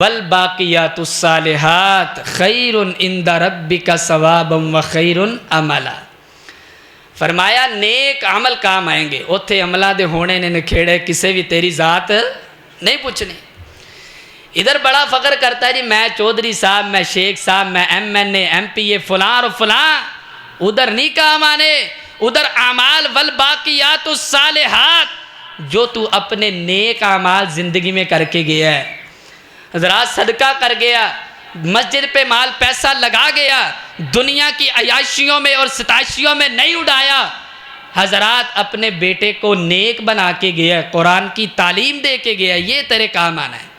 والباقیات الصالحات خیر عند ربک ثوابا وخیر عملا۔ فرمایا نیک عمل کام آئیں گے، اتھے عملہ دے ہونے نے نکھیڑے کسے بھی تیری ذات نہیں پوچھنی۔ ادھر بڑا فخر کرتا ہے جی میں چودھری صاحب، میں شیخ صاحب، میں MNA MP فلاں اور فلاں، ادھر نہیں کام آنے، ادھر اعمال والباقیات الصالحات، جو تو اپنے نیک اعمال زندگی میں کر کے گیا ہے، حضرات صدقہ کر گیا، مسجد پہ مال پیسہ لگا گیا، دنیا کی عیاشیوں میں اور ستائشیوں میں نہیں اڑایا، حضرات اپنے بیٹے کو نیک بنا کے گیا، قرآن کی تعلیم دے کے گیا، یہ تیرے کام آنا ہے۔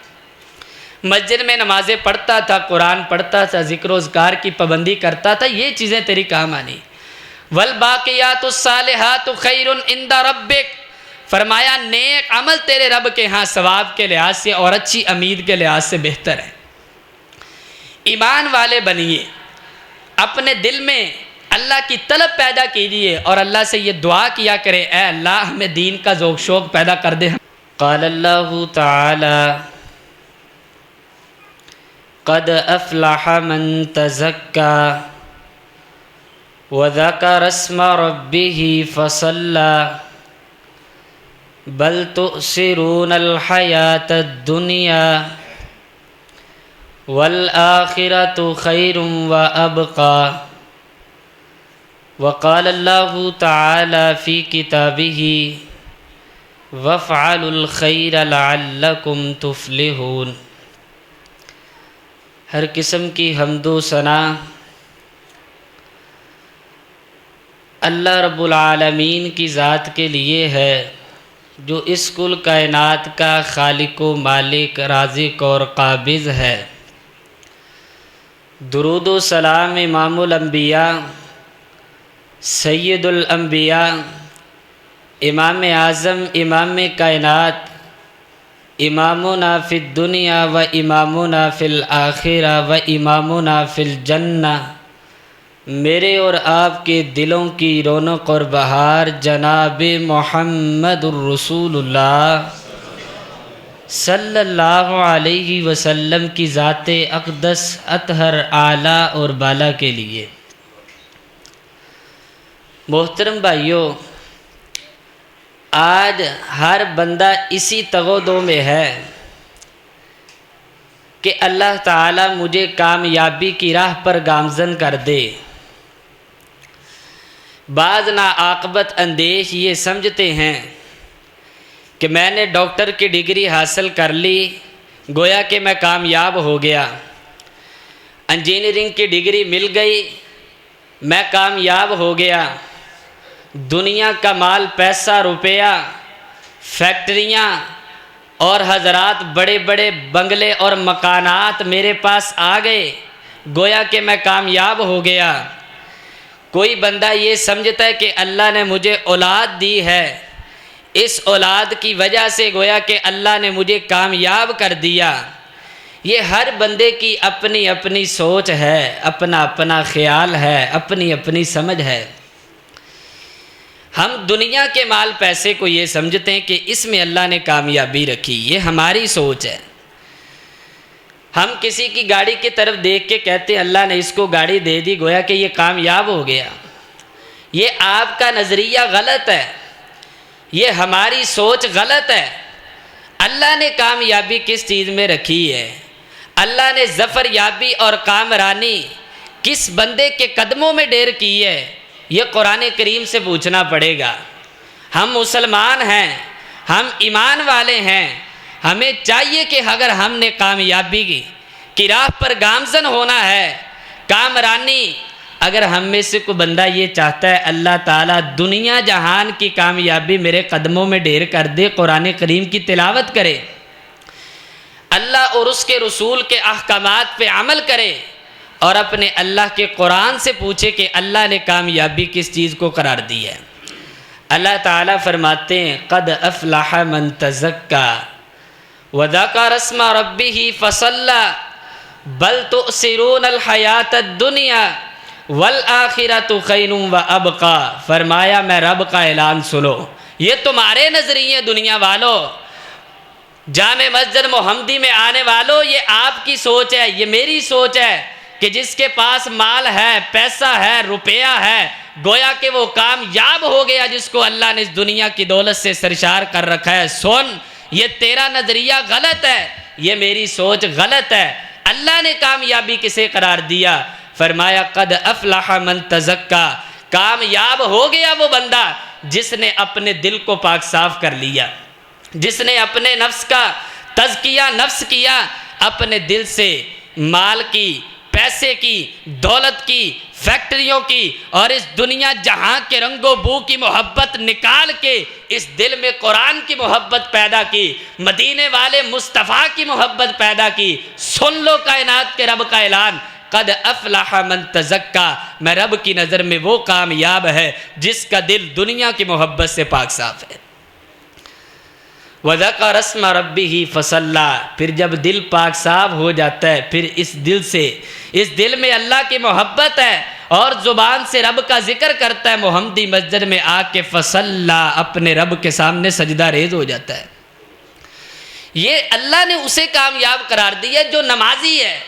مسجد میں نمازیں پڑھتا تھا، قرآن پڑھتا تھا، ذکر و اذکار کی پابندی کرتا تھا، یہ چیزیں تیری کام آنی۔ والباقیات الصالحات خیر عند ربک، فرمایا نیک عمل تیرے رب کے ہاں ثواب کے لحاظ سے اور اچھی امید کے لحاظ سے بہتر ہے۔ ایمان والے بنیے، اپنے دل میں اللہ کی طلب پیدا کیجیے اور اللہ سے یہ دعا کیا کرے، اے اللہ ہمیں دین کا ذوق شوق پیدا کر دے۔ قال اللہ تعالی قد افلح من تزکا وذکر اسم ربہ فصلی بل تؤثرون الحیاۃ الدنیا والآخرۃ خیر وابقی۔ وقال اللہ تعالی فی کتابہ وافعلوا الخیر لعلکم تفلحون۔ ہر قسم کی حمد و ثنا اللہ رب العالمین کی ذات کے لیے ہے، جو اس کل کائنات کا خالق و مالک، رازق اور قابض ہے۔ درود و سلام امام الانبیاء، سید الانبیاء، امام اعظم، امام کائنات، امامنا فی الدنیا و امامنا فی الآخرہ و امامنا فی الجنہ، میرے اور آپ کے دلوں کی رونق اور بہار جناب محمد الرسول اللہ صلی اللہ علیہ وسلم کی ذات اقدس اطہر اعلیٰ اور بالا کے لیے۔ محترم بھائیوں، آج ہر بندہ اسی تغودو میں ہے کہ اللہ تعالیٰ مجھے کامیابی کی راہ پر گامزن کر دے۔ بعض ناعاقبت اندیش یہ سمجھتے ہیں کہ میں نے ڈاکٹر کی ڈگری حاصل کر لی، گویا کہ میں کامیاب ہو گیا، انجینئرنگ کی ڈگری مل گئی، میں کامیاب ہو گیا، دنیا کا مال پیسہ روپیہ، فیکٹریاں اور حضرات بڑے بڑے بنگلے اور مکانات میرے پاس آ گئے، گویا کہ میں کامیاب ہو گیا۔ کوئی بندہ یہ سمجھتا ہے کہ اللہ نے مجھے اولاد دی ہے، اس اولاد کی وجہ سے گویا کہ اللہ نے مجھے کامیاب کر دیا۔ یہ ہر بندے کی اپنی اپنی سوچ ہے، اپنا اپنا خیال ہے، اپنی اپنی سمجھ ہے۔ ہم دنیا کے مال پیسے کو یہ سمجھتے ہیں کہ اس میں اللہ نے کامیابی رکھی، یہ ہماری سوچ ہے۔ ہم کسی کی گاڑی کی طرف دیکھ کے کہتے ہیں اللہ نے اس کو گاڑی دے دی، گویا کہ یہ کامیاب ہو گیا۔ یہ آپ کا نظریہ غلط ہے، یہ ہماری سوچ غلط ہے۔ اللہ نے کامیابی کس چیز میں رکھی ہے؟ اللہ نے ظفر یابی اور کامرانی کس بندے کے قدموں میں ڈیر کی ہے؟ یہ قرآن کریم سے پوچھنا پڑے گا۔ ہم مسلمان ہیں، ہم ایمان والے ہیں، ہمیں چاہیے کہ اگر ہم نے کامیابی کی راہ پر گامزن ہونا ہے، کامرانی، اگر ہم میں سے کوئی بندہ یہ چاہتا ہے اللہ تعالیٰ دنیا جہان کی کامیابی میرے قدموں میں ڈھیر کر دے، قرآن کریم کی تلاوت کرے، اللہ اور اس کے رسول کے احکامات پہ عمل کرے اور اپنے اللہ کے قرآن سے پوچھے کہ اللہ نے کامیابی کس چیز کو قرار دی ہے۔ اللہ تعالیٰ فرماتے ہیں قد افلح من تزکا وذکر اسم ربہ فصلی بل تؤثرون الحیاۃ الدنیا والآخرۃ خیر وابقی۔ فرمایا میں رب کا اعلان سنو، یہ تمہارے نظریے دنیا والو، جامع مسجد محمدی میں آنے والوں، یہ آپ کی سوچ ہے، یہ میری سوچ ہے کہ جس کے پاس مال ہے، پیسہ ہے، روپیہ ہے، گویا کہ وہ کامیاب ہو گیا، جس کو اللہ نے اس دنیا کی دولت سے سرشار کر رکھا ہے۔ سن، یہ تیرا نظریہ غلط ہے، یہ میری سوچ غلط ہے۔ اللہ نے کامیابی کسے قرار دیا؟ فرمایا قد افلح من تزکا، کامیاب ہو گیا وہ بندہ جس نے اپنے دل کو پاک صاف کر لیا، جس نے اپنے نفس کا تزکیہ نفس کیا، اپنے دل سے مال کی، پیسے کی، دولت کی، فیکٹریوں کی اور اس دنیا جہاں کے رنگ و بو کی محبت نکال کے اس دل میں قرآن کی محبت پیدا کی، مدینے والے مصطفیٰ کی محبت پیدا کی۔ سن لو کائنات کے رب کا اعلان، قد افلح من تزکا، میں رب کی نظر میں وہ کامیاب ہے جس کا دل دنیا کی محبت سے پاک صاف ہے۔ وَذَكَرَ اسْمَ رَبِّهِ فَصَلَّى، پھر جب دل پاک صاف ہو جاتا ہے، پھر اس دل سے، اس دل میں اللہ کی محبت ہے اور زبان سے رب کا ذکر کرتا ہے، محمدی مسجد میں آ کے فَصَلَّى، اپنے رب کے سامنے سجدہ ریز ہو جاتا ہے۔ یہ اللہ نے اسے کامیاب قرار دیا جو نمازی ہے،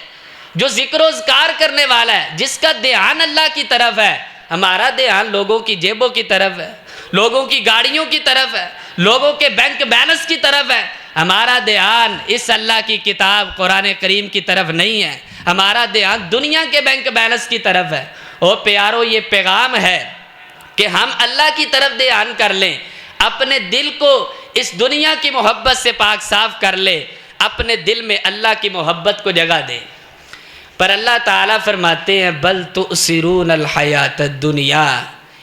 جو ذکر و اذکار کرنے والا ہے، جس کا دھیان اللہ کی طرف ہے۔ ہمارا دھیان لوگوں کی جیبوں کی طرف ہے، لوگوں کی گاڑیوں کی طرف ہے، لوگوں کے بینک بیلنس کی طرف ہے۔ ہمارا دھیان اس اللہ کی کتاب قرآن کریم کی طرف نہیں ہے، ہمارا دھیان دنیا کے بینک بیلنس کی طرف ہے۔ اور پیارو، یہ پیغام ہے کہ ہم اللہ کی طرف دھیان کر لیں، اپنے دل کو اس دنیا کی محبت سے پاک صاف کر لیں، اپنے دل میں اللہ کی محبت کو جگہ دیں۔ پر اللہ تعالیٰ فرماتے ہیں بل تؤثرون الحیات الدنیا،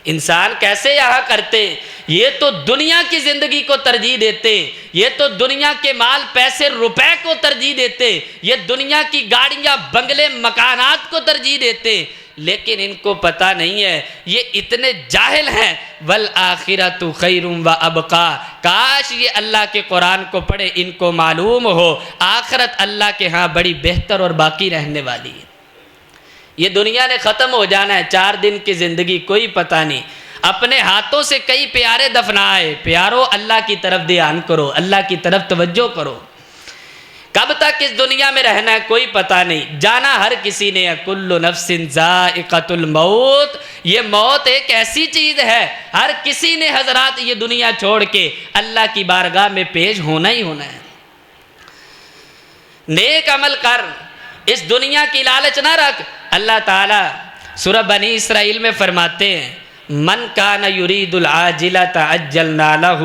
انسان کیسے یہاں کرتے؟ یہ تو دنیا کی زندگی کو ترجیح دیتے، یہ تو دنیا کے مال پیسے روپے کو ترجیح دیتے، یہ دنیا کی گاڑیاں بنگلے مکانات کو ترجیح دیتے، لیکن ان کو پتہ نہیں ہے، یہ اتنے جاہل ہیں۔ والآخرۃ خیر وابقیٰ، کاش یہ اللہ کے قرآن کو پڑھے، ان کو معلوم ہو آخرت اللہ کے ہاں بڑی بہتر اور باقی رہنے والی ہے۔ یہ دنیا نے ختم ہو جانا ہے، 4 دن کی زندگی کوئی پتہ نہیں۔ اپنے ہاتھوں سے کئی پیارے دفنائے، پیارو اللہ کی طرف دھیان کرو، اللہ کی طرف توجہ کرو۔ کب تک اس دنیا میں رہنا ہے کوئی پتہ نہیں، جانا ہر کسی نے ہے، کل نفس ذائقۃ الموت، یہ موت ایک ایسی چیز ہے، ہر کسی نے حضرات یہ دنیا چھوڑ کے اللہ کی بارگاہ میں پیش ہونا ہی ہونا ہے۔ نیک عمل کر، اس دنیا کی لالچ نہ رکھ۔ اللہ تعالیٰ سورہ بنی اسرائیل میں فرماتے ہیں من کان یرید العاجلۃ عجلنا لہ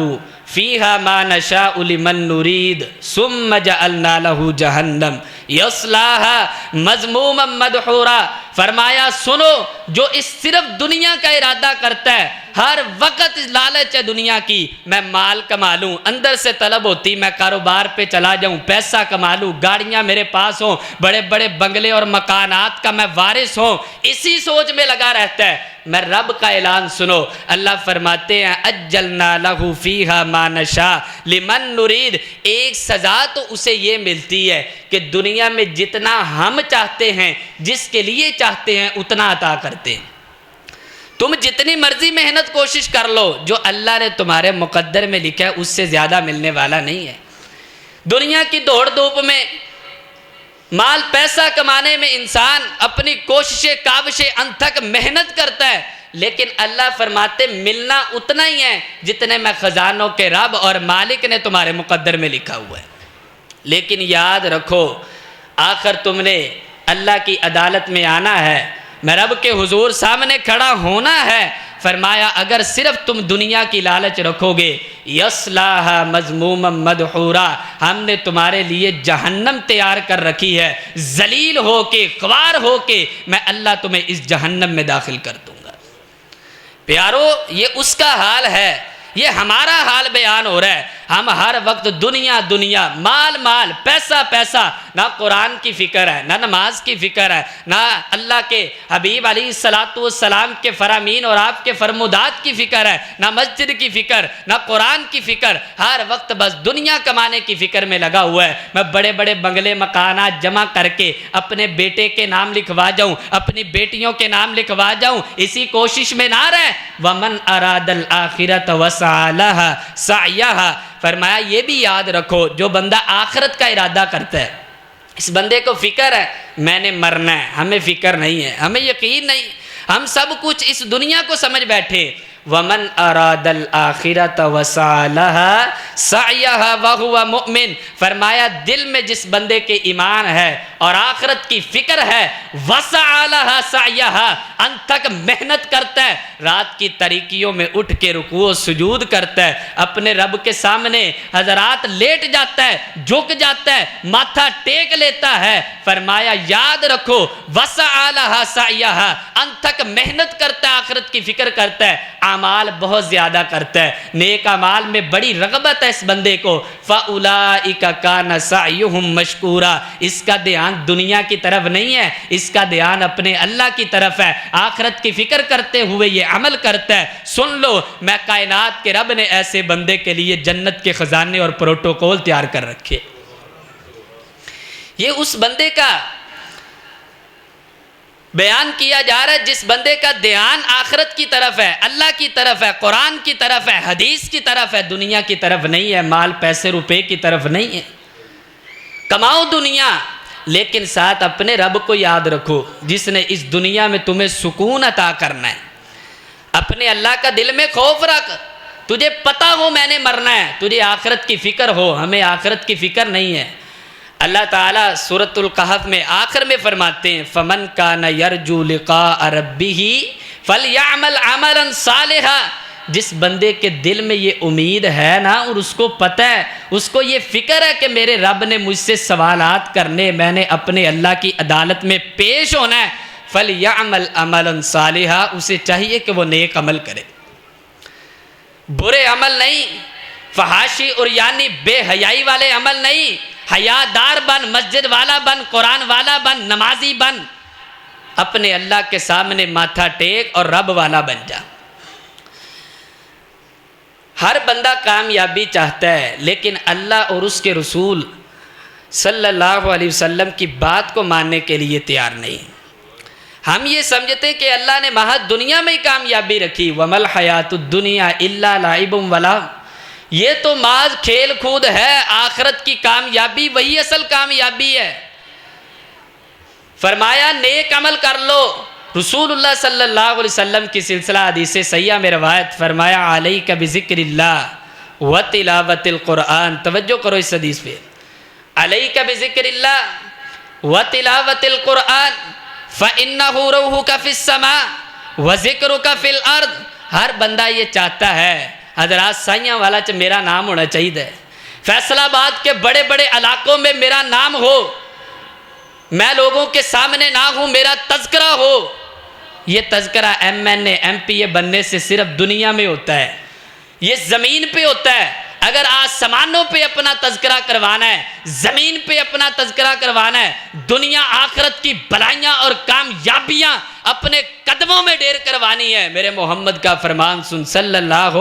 فیہا ما نشاء لمن نرید ثم جعلنا لہ جہنم یصلاھا مذموما مدحورا، فرمایا سنو، جو اس صرف دنیا کا ارادہ کرتا ہے، ہر وقت لالچ ہے دنیا کی، میں مال کما لوں، اندر سے طلب ہوتی میں کاروبار پہ چلا جاؤں، پیسہ کما لوں، گاڑیاں میرے پاس ہوں، بڑے بڑے بنگلے اور مکانات کا میں وارث ہوں، اسی سوچ میں لگا رہتا ہے۔ میں رب کا اعلان سنو، اللہ فرماتے ہیں اجلنا لہ فیہا ما نشاء لمن نرید، ایک سزا تو اسے یہ ملتی ہے کہ دنیا میں جتنا ہم چاہتے ہیں، جس کے لیے چاہتے ہیں اتنا عطا کرتے ہیں۔ تم جتنی مرضی محنت کوشش کر لو، جو اللہ نے تمہارے مقدر میں لکھا ہے اس سے زیادہ ملنے والا نہیں ہے۔ دنیا کی دوڑ دھوپ میں، مال پیسہ کمانے میں انسان اپنی کوششیں کاوشیں انتھک محنت کرتا ہے، لیکن اللہ فرماتے ملنا اتنا ہی ہے جتنے میں خزانوں کے رب اور مالک نے تمہارے مقدر میں لکھا ہوا ہے۔ لیکن یاد رکھو آخر تم نے اللہ کی عدالت میں آنا ہے، میں رب کے حضور سامنے کھڑا ہونا ہے۔ فرمایا اگر صرف تم دنیا کی لالچ رکھو گے، یصلاھا مذموما مدحورا، ہم نے تمہارے لیے جہنم تیار کر رکھی ہے، ذلیل ہو کے خوار ہو کے میں اللہ تمہیں اس جہنم میں داخل کر دوں گا۔ پیارو، یہ اس کا حال ہے، یہ ہمارا حال بیان ہو رہا ہے۔ ہم ہر وقت دنیا دنیا، مال مال، پیسہ پیسہ، نہ قرآن کی فکر ہے، نہ نماز کی فکر ہے، نہ اللہ کے حبیب علیہ السلام کے فرامین اور آپ کے فرمودات کی فکر ہے، نہ مسجد کی فکر، نہ قرآن کی فکر، ہر وقت بس دنیا کمانے کی فکر میں لگا ہوا ہے۔ میں بڑے بڑے بنگلے مکانات جمع کر کے اپنے بیٹے کے نام لکھوا جاؤں، اپنی بیٹیوں کے نام لکھوا جاؤں، اسی کوشش میں نہ رہے۔ وَمَنْ أَرَادَ الْآخِرَةَ وَسَعَى لَهَا سَعْيَهَا، فرمایا یہ بھی یاد رکھو جو بندہ آخرت کا ارادہ کرتا ہے، اس بندے کو فکر ہے میں نے مرنا ہے، ہمیں فکر نہیں ہے، ہمیں یقین نہیں، ہم سب کچھ اس دنیا کو سمجھ بیٹھے۔ وَمَنْ أَرَادَ الْآخِرَةَ وَسَعَى لَهَا سَعْيَهَا وَهُوَ مُؤْمِنٌ، فرمایا دل میں جس بندے کے ایمان ہے اور آخرت کی فکر ہے، وَسَعَى لَهَا سَعْيَهَا، ان تک محنت کرتا ہے، رات کی تاریکیوں میں اٹھ کے رکوع و سجود کرتا ہے، اپنے رب کے سامنے حضرات لیٹ جاتا ہے، جھک جاتا ہے، ماتھا ٹیک لیتا ہے، فرمایا یاد رکھو وَسَعَى لَهَا سَعْيَهَا، ان تک محنت کرتا ہے، آخرت کی فکر کرتا ہے، اعمال بہت زیادہ کرتا ہے، نیک اعمال میں بڑی رغبت ہے اس بندے کو، فَأُولَئِكَ كَانَ سَعْيُهُمْ مَشْكُورًا، اس کا دھیان دنیا کی طرف نہیں ہے، اس کا دھیان اپنے اللہ کی طرف ہے، آخرت کی فکر کرتے ہوئے یہ عمل کرتا ہے۔ سن لو میں کائنات کے رب نے ایسے بندے کے لیے جنت کے خزانے اور پروٹوکول تیار کر رکھے۔ یہ اس بندے کا بیان کیا جا رہا ہے جس بندے کا دھیان آخرت کی طرف ہے، اللہ کی طرف ہے، قرآن کی طرف ہے، حدیث کی طرف ہے، دنیا کی طرف نہیں ہے، مال پیسے روپے کی طرف نہیں ہے۔ کماؤ دنیا لیکن ساتھ اپنے رب کو یاد رکھو جس نے اس دنیا میں تمہیں سکون عطا کرنا ہے، اپنے اللہ کا دل میں خوف رکھ، تجھے پتا ہو میں نے مرنا ہے، تجھے آخرت کی فکر ہو، ہمیں آخرت کی فکر نہیں ہے۔ اللہ تعالیٰ سورۃ الکہف میں آخر میں فرماتے ہیں فَمَنْ كَانَ يَرْجُو لِقَاءَ رَبِّهِ فَلْيَعْمَلْ عَمَلًا صَالِحًا، جس بندے کے دل میں یہ امید ہے نا اور اس کو پتہ ہے، اس کو یہ فکر ہے کہ میرے رب نے مجھ سے سوالات کرنے، میں نے اپنے اللہ کی عدالت میں پیش ہونا ہے، فَلْيَعْمَلْ عَمَلًا صَالِحًا، اسے چاہیے کہ وہ نیک عمل کرے، برے عمل نہیں، فحاشی اور یعنی بے حیائی والے عمل نہیں، حیا دار بن، مسجد والا بن، قرآن والا بن، نمازی بن، اپنے اللہ کے سامنے ماتھا ٹیک اور رب والا بن جا۔ ہر بندہ کامیابی چاہتا ہے لیکن اللہ اور اس کے رسول صلی اللہ علیہ وسلم کی بات کو ماننے کے لیے تیار نہیں۔ ہم یہ سمجھتے کہ اللہ نے محض دنیا میں ہی کامیابی رکھی، وَمَا الْحَيَاةُ الدُّنْيَا إِلَّا لَعِبٌ وَلَهْوٌ، یہ تو محض کھیل کود ہے، آخرت کی کامیابی وہی اصل کامیابی ہے۔ فرمایا نیک عمل کر لو، رسول اللہ صلی اللہ علیہ وسلم کی سلسلہ حدیث صحیحہ میں روایت، فرمایا علیک بذکر اللہ و تلاوت القرآن، توجہ کرو اس حدیث پہ، علیک بذکر اللہ و تلاوت القرآن فإنہ روحک فی السماء و ذکرک فی الارض، ہر بندہ یہ چاہتا ہے حضرات سائیاں والا چ میرا نام ہونا چاہیے، فیصل آباد کے بڑے بڑے علاقوں میں میرا نام ہو، میں لوگوں کے سامنے نہ ہوں، میرا تذکرہ ہو۔ یہ تذکرہ M N A M P A بننے سے صرف دنیا میں ہوتا ہے، یہ زمین پہ ہوتا ہے۔ اگر آسمانوں پہ اپنا تذکرہ کروانا ہے، زمین پہ اپنا تذکرہ کروانا ہے، دنیا آخرت کی بھلائیاں اور کامیابیاں اپنے قدموں میں ڈیر کروانی ہے، میرے محمد کا فرمان سن صلی اللہ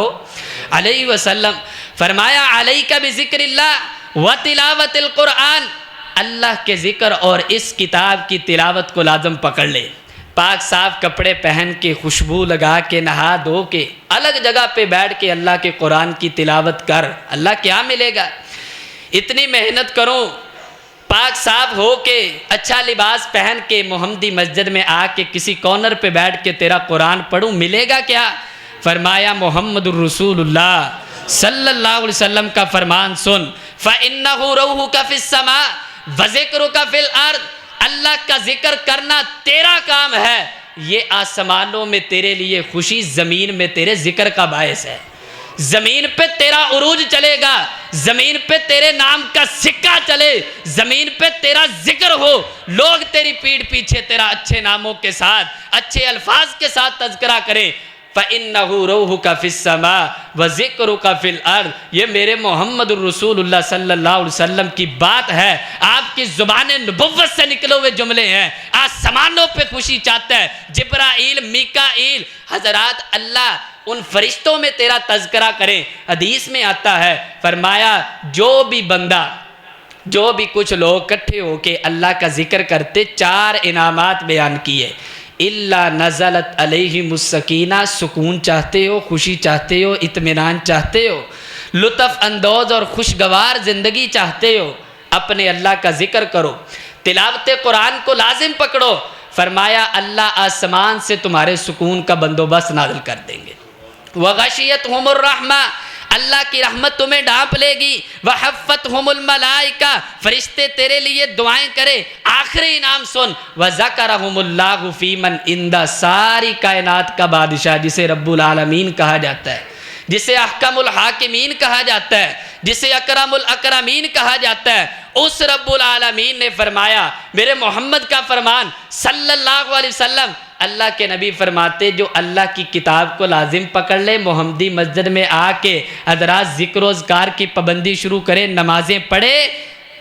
علیہ وسلم، فرمایا علیک بذکر اللہ و تلاوت القرآن، اللہ کے ذکر اور اس کتاب کی تلاوت کو لازم پکڑ لے، پاک صاف کپڑے پہن کے، خوشبو لگا کے، نہا دھو کے، الگ جگہ پہ بیٹھ کے اللہ کے قرآن کی تلاوت کر، اللہ کیا ملے گا؟ اتنی محنت کرو، پاک صاف ہو کے، اچھا لباس پہن کے، محمدی مسجد میں آ کے کسی کارنر پہ بیٹھ کے تیرا قرآن پڑھوں، ملے گا کیا؟ فرمایا محمد الرسول اللہ صلی اللہ علیہ وسلم کا فرمان سن، فَإِنَّهُ رَوْحُكَ فِي السَّمَاءِ وَذِكْرُكَ فِي الْأَرْضِ، اللہ کا ذکر کرنا تیرا کام ہے، یہ آسمانوں میں تیرے لیے خوشی، زمین میں تیرے ذکر کا باعث ہے، زمین پہ تیرا عروج چلے گا، زمین پہ تیرے نام کا سکہ چلے، زمین پہ تیرا ذکر ہو، لوگ تیری پیٹھ پیچھے تیرا اچھے ناموں کے ساتھ، اچھے الفاظ کے ساتھ تذکرہ کریں۔ فَإِنَّهُ رَوْحُكَ فِي السَّمَاءِ وَذِكْرُكَ فِي الْأَرْضِ، یہ میرے محمد الرسول اللہ صلی اللہ علیہ وسلم کی بات ہے، آپ کی زبان نبوت سے نکلے ہوئے جملے ہیں۔ آسمانوں پہ خوشی چاہتا ہے، جبرائیل، میکائیل، حضرات اللہ ان فرشتوں میں تیرا تذکرہ کریں۔ حدیث میں آتا ہے، فرمایا جو بھی بندہ، جو بھی کچھ لوگ اکٹھے ہو کے اللہ کا ذکر کرتے، 4 انعامات بیان کیے۔ اللہ نزلت علیہم السکینہ، سکون چاہتے ہو، خوشی چاہتے ہو، اطمینان چاہتے ہو، لطف اندوز اور خوشگوار زندگی چاہتے ہو، اپنے اللہ کا ذکر کرو، تلاوت قرآن کو لازم پکڑو۔ فرمایا اللہ آسمان سے تمہارے سکون کا بندوبست نازل کر دیں گے۔ وغشیتہم الرحمہ، اللہ کی رحمت تمہیں ڈھانپ لے گی۔ وحفتہم الملائکہ، فرشتے تیرے لیے دعائیں کرے۔ آخری انعام سن، وذکرہم اللہ فی من عندہ، ساری کائنات کا بادشاہ جسے رب العالمین کہا جاتا ہے، جسے احکم الحاکمین کہا جاتا ہے، جسے اکرم الاکرمین کہا جاتا ہے، اس رب العالمین نے فرمایا، میرے محمد کا فرمان صلی اللہ علیہ وسلم، اللہ کے نبی فرماتے جو اللہ کی کتاب کو لازم پکڑ لے، محمدی مسجد میں آ کے حضرات ذکر و اذکار کی پابندی شروع کرے، نمازیں پڑھے،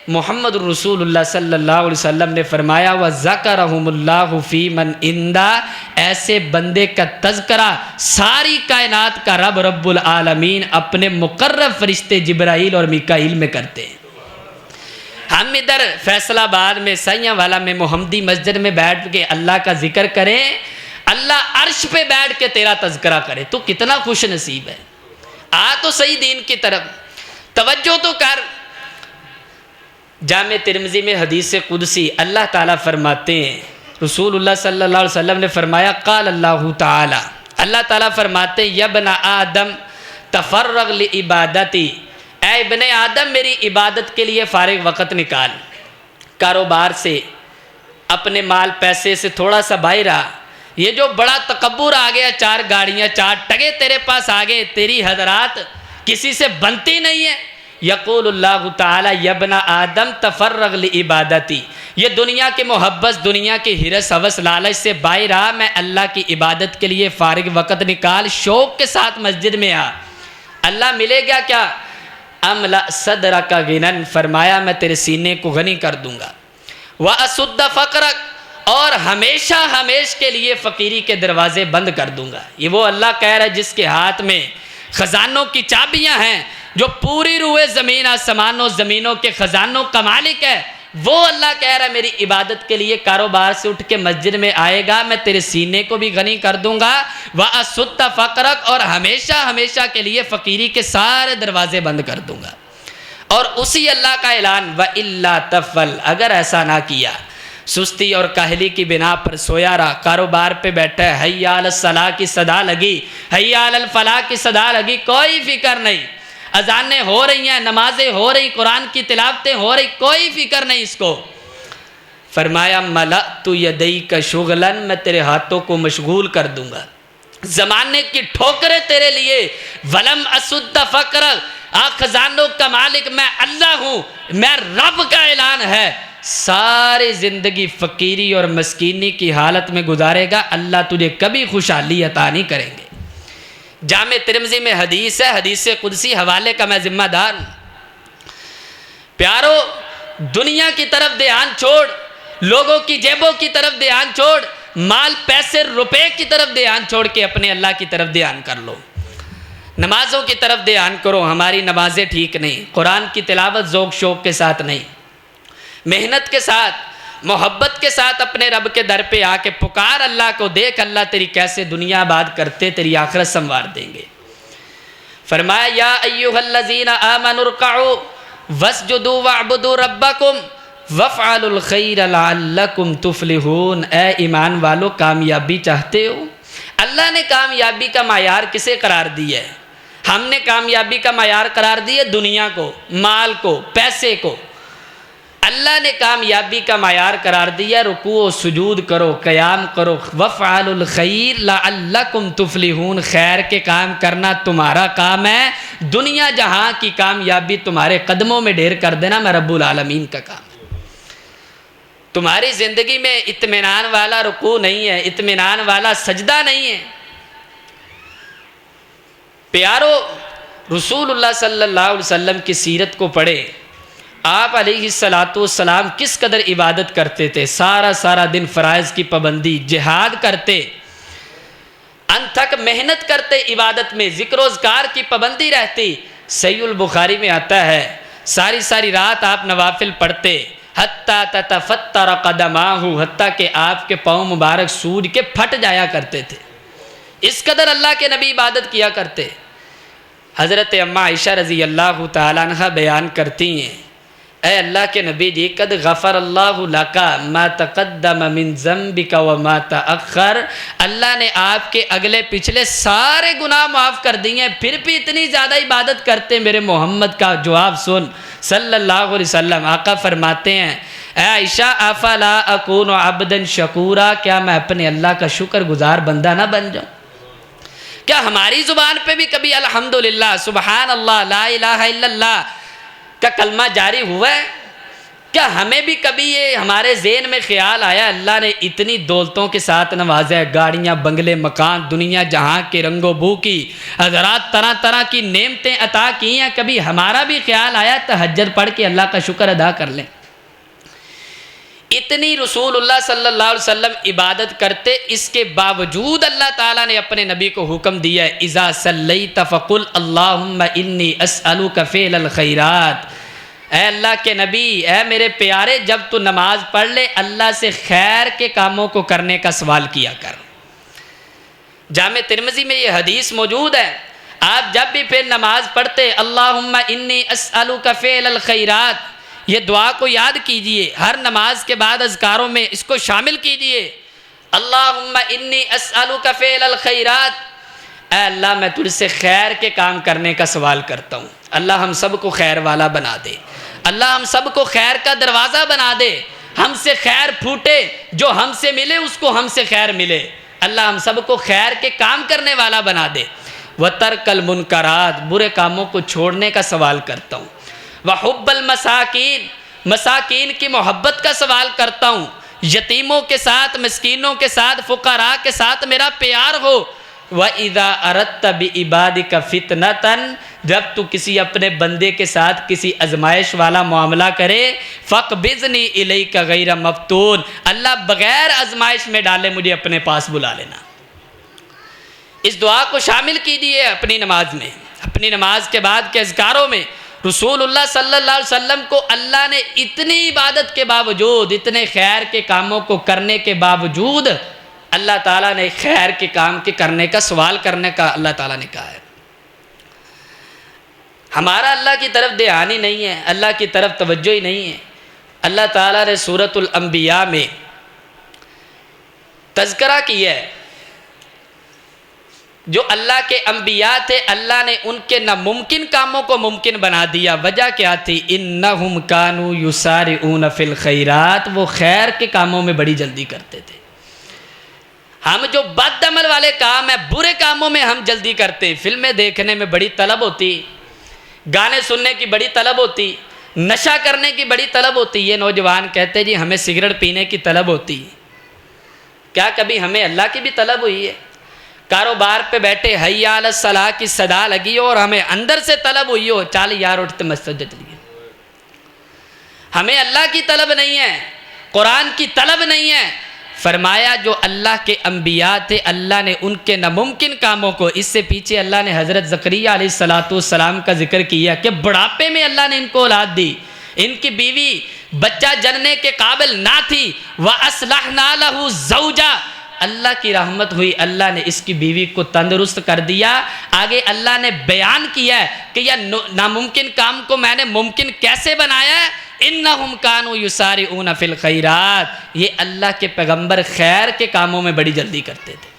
محمد رسول اللہ صلی اللہ علیہ وسلم نے فرمایا وَذَكَرَهُمُ اللَّهُ فِي مَنْ عِنْدَهُ، ایسے بندے کا تذکرہ ساری کائنات کا رب العالمین اپنے مقرب فرشتے جبرائیل اور میکائیل میں کرتے ہیں۔ ہم ادھر فیصل آباد میں سیاں والا میں محمدی مسجد میں بیٹھ کے اللہ کا ذکر کریں، اللہ عرش پہ بیٹھ کے تیرا تذکرہ کرے، تو کتنا خوش نصیب ہے۔ آ تو صحیح دین کی طرف توجہ تو کر۔ جامع ترمذی میں حدیث قدسی اللہ تعالیٰ فرماتے ہیں، رسول اللہ صلی اللہ علیہ وسلم نے فرمایا قال اللہ تعالیٰ، اللہ تعالیٰ فرماتے ہیں یا ابن آدم تفرغ لعبادتی، اے ابن آدم میری عبادت کے لیے فارغ وقت نکال، کاروبار سے، اپنے مال پیسے سے تھوڑا سا باہر آ، یہ جو بڑا تکبر آ گیا، 4 گاڑیاں 4 ٹگے تیرے پاس آ گئے، تیری حضرات کسی سے بنتی نہیں ہے۔ یقول اللہ تعالی یا ابن آدم تفرغ لعبادتی، یہ دنیا کے محبت، دنیا کی حرص حوث لالچ سے باہر آ، میں اللہ کی عبادت کے لیے فارغ وقت نکال، شوق کے ساتھ مسجد میں آ۔ اللہ ملے گا کیا؟ املا صدرک غنن، فرمایا میں تیرے سینے کو غنی کر دوں گا، واسد فقرک، اور ہمیشہ ہمیش کے لیے فقیری کے دروازے بند کر دوں گا۔ یہ وہ اللہ کہہ رہا ہے جس کے ہاتھ میں خزانوں کی چابیاں ہیں، جو پوری روئے زمین آسمانوں زمینوں کے خزانوں کا مالک ہے، وہ اللہ کہہ رہا ہے میری عبادت کے لیے کاروبار سے اٹھ کے مسجد میں آئے گا، میں تیرے سینے کو بھی غنی کر دوں گا، وَأَسُدَّ فَقْرَكَ، اور ہمیشہ ہمیشہ کے لیے فقیری کے سارے دروازے بند کر دوں گا۔ اور اسی اللہ کا اعلان وَإِلَّا تَفْعَلْ، اگر ایسا نہ کیا، سستی اور کاہلی کی بنا پر سویا رہا، کاروبار پہ بیٹھا ہے، حی علی الصلاۃ کی صدا لگی، حی علی الفلاح کی صدا لگی، کوئی فکر نہیں، اذانیں ہو رہی ہیں، نمازیں ہو رہی، قرآن کی تلاوتیں ہو رہی، کوئی فکر نہیں اس کو۔ فرمایا ملأت یدیک شغلا، میں تیرے ہاتھوں کو مشغول کر دوں گا، زمانے کی ٹھوکریں تیرے لیے، ولم اسد فقرک، خزانوں کا مالک میں اللہ ہوں، میں رب کا اعلان ہے، ساری زندگی فقیری اور مسکینی کی حالت میں گزارے گا، اللہ تجھے کبھی خوشحالی عطا نہیں کریں گے۔ جامع ترمذی میں حدیث ہے، حدیث قدسی، حوالے کا میں ذمہ دار ہوں۔ پیارو، دنیا کی طرف دھیان چھوڑ، لوگوں کی جیبوں کی طرف دھیان چھوڑ، مال پیسے روپے کی طرف دھیان چھوڑ کے اپنے اللہ کی طرف دھیان کر لو۔ نمازوں کی طرف دھیان کرو، ہماری نمازیں ٹھیک نہیں، قرآن کی تلاوت ذوق شوق کے ساتھ نہیں، محنت کے ساتھ محبت کے ساتھ اپنے رب کے در پہ آ کے پکار اللہ کو، دیکھ اللہ تیری کیسے دنیا آباد کرتے، تیری آخرت سنوار دیں گے۔ فرمایا یا ایھا الذین آمنوا ارکعوا واسجدوا واعبدوا ربکم وافعلوا الخیر لعلکم تفلحون، اے ایمان والو کامیابی چاہتے ہو؟ اللہ نے کامیابی کا معیار کسے قرار دیا ہے؟ ہم نے کامیابی کا معیار قرار دیا دنیا کو، مال کو، پیسے کو۔ اللہ نے کامیابی کا معیار قرار دیا رکوع و سجود کرو، قیام کرو، وافعلوا الخیر لعلکم تفلحون، خیر کے کام کرنا تمہارا کام ہے، دنیا جہاں کی کامیابی تمہارے قدموں میں ڈھیر کر دینا میں رب العالمین کا کام ہے۔ تمہاری زندگی میں اطمینان والا رکوع نہیں ہے، اطمینان والا سجدہ نہیں ہے۔ پیارو، رسول اللہ صلی اللہ علیہ وسلم کی سیرت کو پڑھے، آپ علیہ السلام کس قدر عبادت کرتے تھے، سارا دن فرائض کی پابندی، جہاد کرتے، انتھک محنت کرتے، عبادت میں ذکر و اذکار کی پابندی رہتی۔ صحیح البخاری میں آتا ہے ساری رات آپ نوافل پڑھتے، حتیٰ تتفطر قدماہ، حتیٰ کہ آپ کے پاؤں مبارک سوج کے پھٹ جایا کرتے تھے، اس قدر اللہ کے نبی عبادت کیا کرتے۔ حضرت اماں عائشہ رضی اللہ تعالیٰ عنہ بیان کرتی ہیں، اے اللہ کے نبی جی، قد غفر اللہ لک ما تقدم من ذنبک وما تأخر، اللہ نے آپ کے اگلے پچھلے سارے گناہ معاف کر دیے ہیں، پھر بھی اتنی زیادہ عبادت کرتے میرے محمد کا جواب سن صلی اللہ علیہ وسلم۔ آقا فرماتے ہیں، اے عائشہ افلا اکون عبدا شکورا، کیا میں اپنے اللہ کا شکر گزار بندہ نہ بن جاؤں؟ کیا ہماری زبان پہ بھی کبھی الحمدللہ، سبحان اللہ، لا الہ الا اللہ کا کلمہ جاری ہوا ہے؟ کیا ہمیں بھی کبھی یہ ہمارے ذہن میں خیال آیا اللہ نے اتنی دولتوں کے ساتھ نوازا ہے، گاڑیاں، بنگلے، مکان، دنیا جہاں کے رنگ و بو کی حضرات طرح طرح کی نعمتیں عطا کی ہیں، کبھی ہمارا بھی خیال آیا تہجد پڑھ کے اللہ کا شکر ادا کر لیں؟ اتنی رسول اللہ صلی اللہ علیہ وسلم عبادت کرتے، اس کے باوجود اللہ تعالیٰ نے اپنے نبی کو حکم دیا ہے، اذا صلیت فقل اللہم انی اسألک فعل الخیرات، اے اللہ کے نبی، اے میرے پیارے، جب تو نماز پڑھ لے اللہ سے خیر کے کاموں کو کرنے کا سوال کیا کر۔ جامع ترمذی میں یہ حدیث موجود ہے، آپ جب بھی پھر نماز پڑھتے اللہم انی اسألک فعل الخیرات، یہ دعا کو یاد کیجئے، ہر نماز کے بعد اذکاروں میں اس کو شامل کیجئے، اللہم انی اسألک فعل الخیرات، اے اللہ میں تجھ سے خیر کے کام کرنے کا سوال کرتا ہوں۔ اللہ ہم سب کو خیر والا بنا دے، اللہ ہم سب کو خیر کا دروازہ بنا دے، ہم سے خیر پھوٹے، جو ہم سے ملے اس کو ہم سے خیر ملے، اللہ ہم سب کو خیر کے کام کرنے والا بنا دے۔ وَتَرْكَ الْمُنْكَرَاتِ، برے کاموں کو چھوڑنے کا سوال کرتا ہوں۔ وَحُبَّ الْمَسَاكِينِ، مساکین کی محبت کا سوال کرتا ہوں، یتیموں کے ساتھ، مسکینوں کے ساتھ، فقراء کے ساتھ میرا پیار ہو۔ وَإِذَا أَرَدْتَ بِعِبَادِكَ فِتْنَةً، جب تو کسی اپنے بندے کے ساتھ کسی ازمائش والا معاملہ کرے، فَاقْبِضْنِي إِلَيْكَ غَيْرَ مَفْتُونٍ، اللہ بغیر ازمائش میں ڈالے مجھے اپنے پاس بلا لینا۔ اس دعا کو شامل کیجیے اپنی نماز میں، اپنی نماز کے بعد کے اذکاروں میں۔ رسول اللہ صلی اللہ علیہ وسلم کو اللہ نے اتنی عبادت کے باوجود، اتنے خیر کے کاموں کو کرنے کے باوجود، اللہ تعالیٰ نے خیر کے کام کے کرنے کا، سوال کرنے کا اللہ تعالیٰ نے کہا ہے۔ ہمارا اللہ کی طرف دھیان ہی نہیں ہے، اللہ کی طرف توجہ ہی نہیں ہے۔ اللہ تعالیٰ نے سورۃ الانبیاء میں تذکرہ کیا ہے، جو اللہ کے انبیاء تھے اللہ نے ان کے ناممکن کاموں کو ممکن بنا دیا۔ وجہ کیا تھی؟ انہم کانوا یسارعون فی الخیرات، وہ خیر کے کاموں میں بڑی جلدی کرتے تھے۔ ہم جو بد عمل والے کام ہیں، برے کاموں میں ہم جلدی کرتے، فلمیں دیکھنے میں بڑی طلب ہوتی، گانے سننے کی بڑی طلب ہوتی، نشہ کرنے کی بڑی طلب ہوتی۔ یہ نوجوان کہتے جی ہمیں سگریٹ پینے کی طلب ہوتی، کیا کبھی ہمیں اللہ کی بھی طلب ہوئی ہے؟ کاروبار پہ بیٹھے حی علی الصلاۃ کی صدا لگی ہو اور ہمیں اندر سے طلب ہوئی ہو، چال یار اٹھتے مسجد چلیے۔ ہمیں اللہ کی طلب نہیں ہے، قرآن کی طلب نہیں ہے۔ فرمایا جو اللہ کے انبیاء تھے اللہ نے ان کے ناممکن کاموں کو، اس سے پیچھے اللہ نے حضرت زکریا علیہ السلام کا ذکر کیا کہ بڑھاپے میں اللہ نے ان کو اولاد دی، ان کی بیوی بچہ جننے کے قابل نہ تھی، وَأَصْلَحْنَا لَهُ زَوْجًا، اللہ کی رحمت ہوئی، اللہ نے اس کی بیوی کو تندرست کر دیا۔ آگے اللہ نے بیان کیا ہے کہ یہ ناممکن کام کو میں نے ممکن کیسے بنایا ہے۔ انہم کانوا یسارعون فی الخیرات، یہ اللہ کے پیغمبر خیر کے کاموں میں بڑی جلدی کرتے تھے۔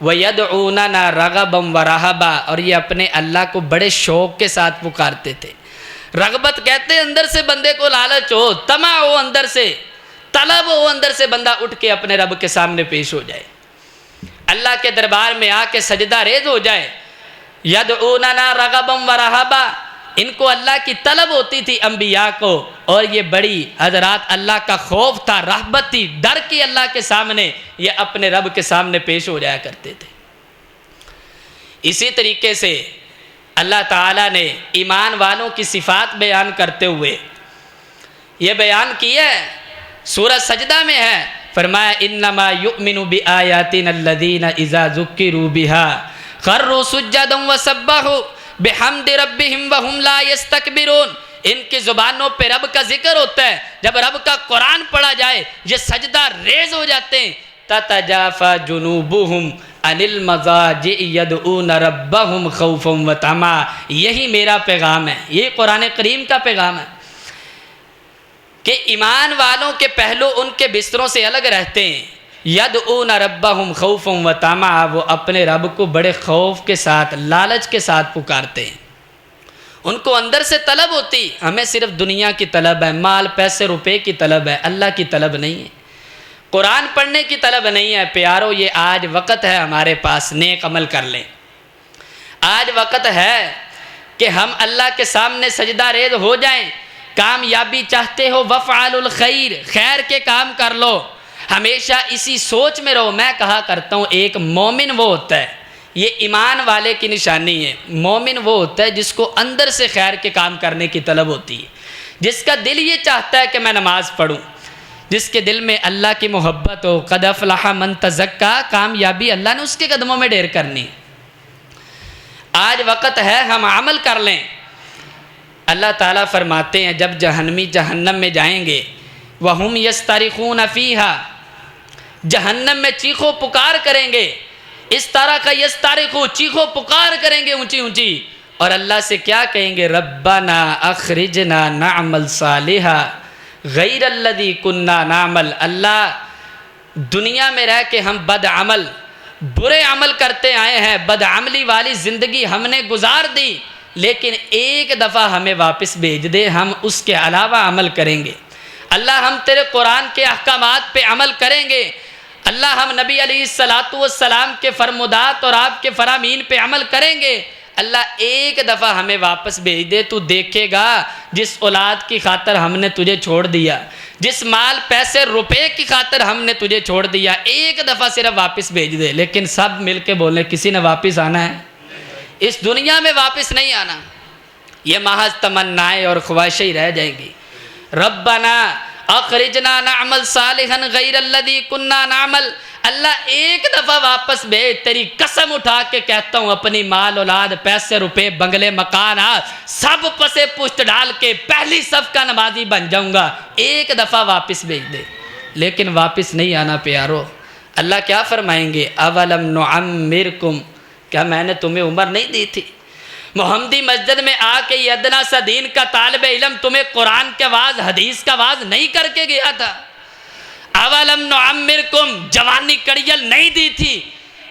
وَيَدْعُونَنَا رَغَبًا وَرَهَبًا، اور یہ اپنے اللہ کو بڑے شوق کے ساتھ پکارتے تھے۔ رغبت کہتے اندر سے بندے کو لالچ ہو، طمع ہو، اندر سے طلب ہو، اندر سے بندہ اٹھ کے اپنے رب کے سامنے پیش ہو جائے، اللہ کے دربار میں آ کے سجدہ ریز ہو جائے۔ یدعوننا رغبا ورہبا، ان کو اللہ کی طلب ہوتی تھی انبیاء کو، اور یہ بڑی حضرات اللہ کا خوف تھا، رہبت تھی، ڈر کی اللہ کے سامنے یہ اپنے رب کے سامنے پیش ہو جایا کرتے تھے۔ اسی طریقے سے اللہ تعالیٰ نے ایمان والوں کی صفات بیان کرتے ہوئے یہ بیان کیا ہے، سورہ سجدہ میں ہے، فرمایا انما یؤمن بآیاتنا الذین اذا ذکروا بها خروا سجدا وسبحوا بحمد ربهم وهم لا يستكبرون، ان کی زبانوں پہ رب کا ذکر ہوتا ہے، جب رب کا قرآن پڑھا جائے یہ سجدہ ریز ہو جاتے ہیں۔ تتجافى جنوبهم عن المضاجع یدعون ربہم خوفا وطمعا. یہی میرا پیغام ہے، یہ قرآن کریم کا پیغام ہے کہ ایمان والوں کے پہلو ان کے بستروں سے الگ رہتے ہیں. یدعون ربہم خوفا وطمعا، وہ اپنے رب کو بڑے خوف کے ساتھ، لالچ کے ساتھ پکارتے ہیں. ان کو اندر سے طلب ہوتی، ہمیں صرف دنیا کی طلب ہے، مال پیسے روپے کی طلب ہے، اللہ کی طلب نہیں ہے، قرآن پڑھنے کی طلب نہیں ہے. پیارو، یہ آج وقت ہے ہمارے پاس، نیک عمل کر لیں. آج وقت ہے کہ ہم اللہ کے سامنے سجدہ ریز ہو جائیں. کامیابی چاہتے ہو وفعلوا الخیر، خیر کے کام کر لو. ہمیشہ اسی سوچ میں رہو. میں کہا کرتا ہوں ایک مومن وہ ہوتا ہے، یہ ایمان والے کی نشانی ہے. مومن وہ ہوتا ہے جس کو اندر سے خیر کے کام کرنے کی طلب ہوتی ہے، جس کا دل یہ چاہتا ہے کہ میں نماز پڑھوں، جس کے دل میں اللہ کی محبت ہو. قد افلح من تزکا، کامیابی اللہ نے اس کے قدموں میں ڈھیر کرنی. آج وقت ہے ہم عمل کر لیں. اللہ تعالیٰ فرماتے ہیں جب جہنمی جہنم میں جائیں گے، وَهُمْ يَسْتَرِخُونَ فِيهَا، جہنم میں چیخو پکار کریں گے. اس طرح کا یستارخو، چیخو پکار کریں گے اونچی اونچی، اور اللہ سے کیا کہیں گے؟ ربنا اخرجنا نعمل صالحا غیر الذی کننا نعمل. اللہ، دنیا میں رہ کے ہم بد عمل، برے عمل کرتے آئے ہیں، بد عملی والی زندگی ہم نے گزار دی، لیکن ایک دفعہ ہمیں واپس بھیج دے، ہم اس کے علاوہ عمل کریں گے. اللہ، ہم تیرے قرآن کے احکامات پہ عمل کریں گے. اللہ، ہم نبی علیہ السلام کے فرمودات اور آپ کے فرامین پہ عمل کریں گے. اللہ، ایک دفعہ ہمیں واپس بھیج دے. تو دیکھے گا جس اولاد کی خاطر ہم نے تجھے چھوڑ دیا، جس مال پیسے روپے کی خاطر ہم نے تجھے چھوڑ دیا، ایک دفعہ صرف واپس بھیج دے. لیکن سب مل کے بولیں کسی نے واپس آنا ہے؟ اس دنیا میں واپس نہیں آنا. یہ محض تمنائیں اور خواہشیں ہی رہ جائیں گی. ربنا اخرجنا نعمل صالحا غیر الذی کننا نعمل. اللہ، ایک دفعہ واپس بھیج. تیری قسم اٹھا کے کہتا ہوں، اپنی مال اولاد پیسے روپے بنگلے مکانات سب پسے پشت ڈال کے پہلی صف کا نمازی بن جاؤں گا. ایک دفعہ واپس بھیج دے. لیکن واپس نہیں آنا پیارو. اللہ کیا فرمائیں گے؟ اولم نعمرکم، کیا میں نے تمہیں عمر نہیں دی تھی؟ محمدی مسجد میں آ کے یہ ادنا سا دین کا طالب علم تمہیں قرآن کے واز، حدیث کا واز نہیں کر کے گیا تھا؟ اولم نعمرکم، جوانی کڑیل نہیں دی تھی؟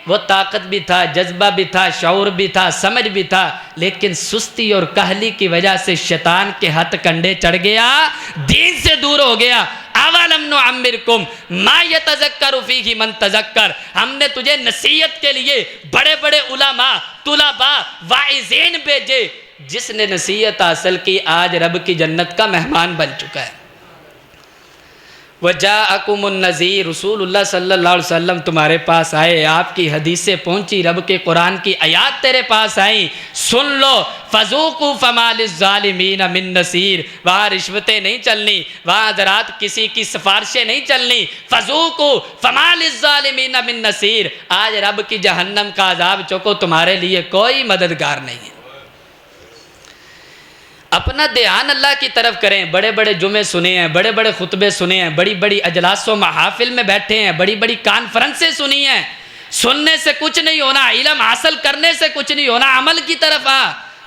وہ طاقت بھی تھا، جذبہ بھی تھا، شعور بھی تھا، سمجھ بھی تھا، لیکن سستی اور کاہلی کی وجہ سے شیطان کے ہتھ کنڈے چڑھ گیا، دین سے دور ہو گیا. اولم نعمرکم ما یتذکر فیہ من تذکر. ہم نے تجھے نصیحت کے لیے بڑے بڑے علماء، طلباء، واعظین بھیجے. جس نے نصیحت حاصل کی آج رب کی جنت کا مہمان بن چکا ہے. وَجَاءَكُمُ النَّذِيرُ، رسول اللہ صلی اللہ علیہ وسلم تمہارے پاس آئے، آپ کی حدیثیں پہنچی، رب کے قرآن کی آیات تیرے پاس آئیں، سن لو. فَذُوقُوا فَمَا لِلظَّالِمِينَ مِن نَصِيرٍ. وہاں رشوتیں نہیں چلنی، وہاں حضرات کسی کی سفارشیں نہیں چلنی. فَذُوقُوا فَمَا لِلظَّالِمِينَ مِن نَصِيرٍ. آج رب کی جہنم کا عذاب چکو، تمہارے لیے کوئی مددگار نہیں ہے. اپنا دھیان اللہ کی طرف کریں. بڑے بڑے جمعے سنے ہیں، بڑے بڑے خطبے سنے ہیں، بڑی بڑی اجلاس و محافل میں بیٹھے ہیں، بڑی بڑی کانفرنسیں سنی ہیں. سننے سے کچھ نہیں ہونا، علم حاصل کرنے سے کچھ نہیں ہونا. عمل کی طرف آ.